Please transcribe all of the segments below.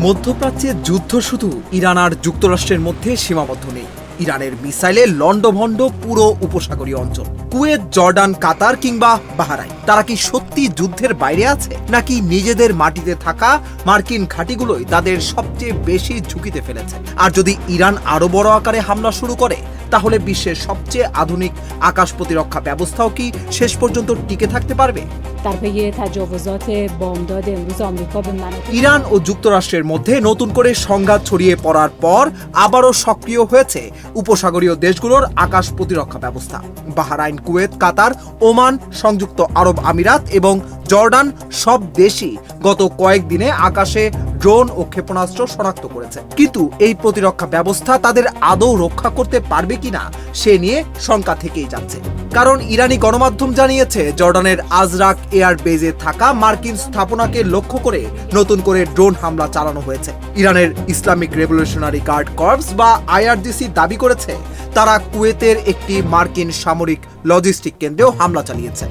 মধ্যপ্রাচ্যের যুদ্ধ শুধু ইরান আর যুক্তরাষ্ট্রের মধ্যে সীমাবদ্ধ নেই। ইরানের মিসাইলে লন্ডভন্ড পুরো উপসাগরীয় অঞ্চল, কুয়েত, জর্ডান, কাতার কিংবা বাহরাইন, তারা কি সত্যি যুদ্ধের বাইরে আছে, নাকি নিজেদের মাটিতে থাকা মার্কিন ঘাঁটিগুলোই তাদের সবচেয়ে বেশি ঝুঁকিতে ফেলেছে? আর যদি ইরান আরো বড় আকারে হামলা শুরু করে, তাহলে বিশ্বের সবচেয়ে আধুনিক আকাশ প্রতিরক্ষা ব্যবস্থাও কি শেষ পর্যন্ত টিকে থাকতে পারবে? ইরান ও যুক্তরাষ্ট্রের মধ্যে নতুন করে সংঘাত ছড়িয়ে পড়ার পর আবারও সক্রিয় হয়েছে উপসাগরীয় দেশগুলোর আকাশ প্রতিরক্ষা ব্যবস্থা। বাহরাইন, কুয়েত, কাতার, ওমান, সংযুক্ত আরব আমিরাত এবং জর্ডান সব দেশই গত কয়েকদিনে আকাশে ড্রোন ও ক্ষেপণাস্ত্র শনাক্ত করেছে। কিন্তু এই প্রতিরক্ষা ব্যবস্থা তাদের আদৌ রক্ষা করতে পারবে কিনা সে নিয়ে শঙ্কা থেকেই যাচ্ছে। কারণ ইরানি গণমাধ্যম জানিয়েছে, জর্ডানের আজরাক এয়ার বেজে থাকা মার্কিন স্থাপনাকে লক্ষ্য করে নতুন করে ড্রোন হামলা চালানো হয়েছে। ইরানের ইসলামিক রেভলিউশনারি গার্ড কর্পস বা আইআরজিসি দাবি করেছে, তারা কুয়েতের একটি মার্কিন সামরিক লজিস্টিক কেন্দ্রেও হামলা চালিয়েছে।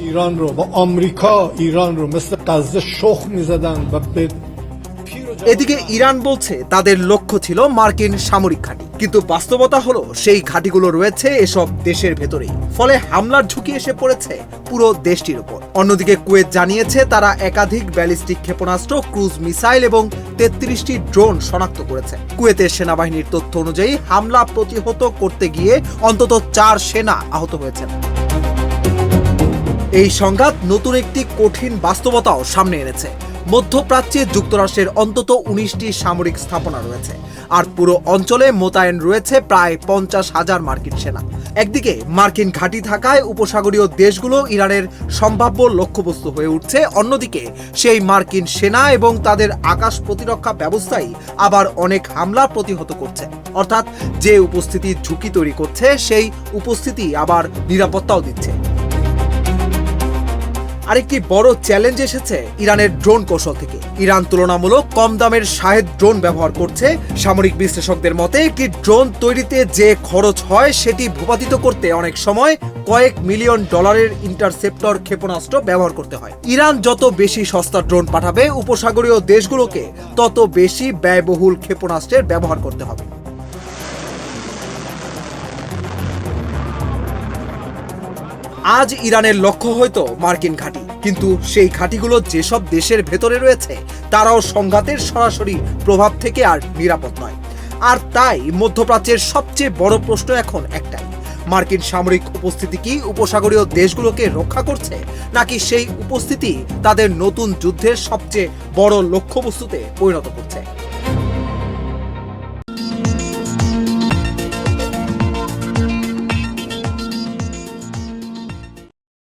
ইরান রো বা আমেরিকা ইরান রো مثل غزه شخ می‌زدن و به এদিকে ইরান বলছে তাদের লক্ষ্য ছিল মার্কিন সামরিক ঘাঁটি, কিন্তু বাস্তবতা হলো সেই ঘাঁটিগুলো রয়েছে এসব দেশের ভেতরেই। ফলে হামলার ঝুঁকি এসে পড়েছে পুরো দেশটির উপর। অন্যদিকে কুয়েত জানিয়েছে, তারা একাধিক ব্যালিস্টিক ক্ষেপণাস্ত্র, ক্রুজ মিসাইল এবং 33টি ড্রোন শনাক্ত করেছে। কুয়েতের সেনাবাহিনীর তথ্য অনুযায়ী হামলা প্রতিহত করতে গিয়ে অন্তত 4 সেনা আহত হয়েছেন। এই সংঘাত নতুন একটি কঠিন বাস্তবতাও সামনে এনেছে। মধ্যপ্রাচ্যে যুক্তরাষ্ট্রের অন্তত 19টি সামরিক স্থাপনা রয়েছে, আর পুরো অঞ্চলে মোতায়েন রয়েছে প্রায় 50,000 মার্কিন সেনা। একদিকে মার্কিন ঘাঁটি থাকায় উপসাগরীয় দেশগুলো ইরানের সম্ভাব্য লক্ষ্যবস্তু হয়ে উঠছে, অন্যদিকে সেই মার্কিন সেনা এবং তাদের আকাশ প্রতিরক্ষা ব্যবস্থাই আবার অনেক হামলা প্রতিহত করছে। অর্থাৎ যে উপস্থিতি ঝুঁকি তৈরি করছে, সেই উপস্থিতি আবার নিরাপত্তাও দিচ্ছে। আরেকটি বড় চ্যালেঞ্জ এসেছে ইরানের ড্রোন কৌশল থেকে। ইরান তুলনামূলক কম দামের শাহেদ ড্রোন ব্যবহার করছে। সামরিক বিশ্লেষকদের মতে, একটি ড্রোন তৈরিতে যে খরচ হয় সেটি ভূপাতিত করতে অনেক সময় কয়েক মিলিয়ন ডলারের ইন্টারসেপ্টর ক্ষেপণাস্ত্র ব্যবহার করতে হয়। ইরান যত বেশি সস্তা ড্রোন পাঠাবে, উপসাগরীয় দেশগুলোকে তত বেশি ব্যয়বহুল ক্ষেপণাস্ত্রের ব্যবহার করতে হবে। আজ ইরানের লক্ষ্য হয়তো মার্কিন ঘাঁটি, কিন্তু সেই ঘাঁটিগুলো যেসব দেশের ভেতরে রয়েছে, তারাও সংঘাতের সরাসরি প্রভাব থেকে আর নিরাপদ নয়। আর তাই মধ্যপ্রাচ্যের সবচেয়ে বড় প্রশ্ন এখন একটাই: মার্কিন সামরিক উপস্থিতি কি উপসাগরীয় দেশগুলোকে রক্ষা করছে, নাকি সেই উপস্থিতি তাদের নতুন যুদ্ধের সবচেয়ে বড় লক্ষ্যবস্তুতে পরিণত করছে?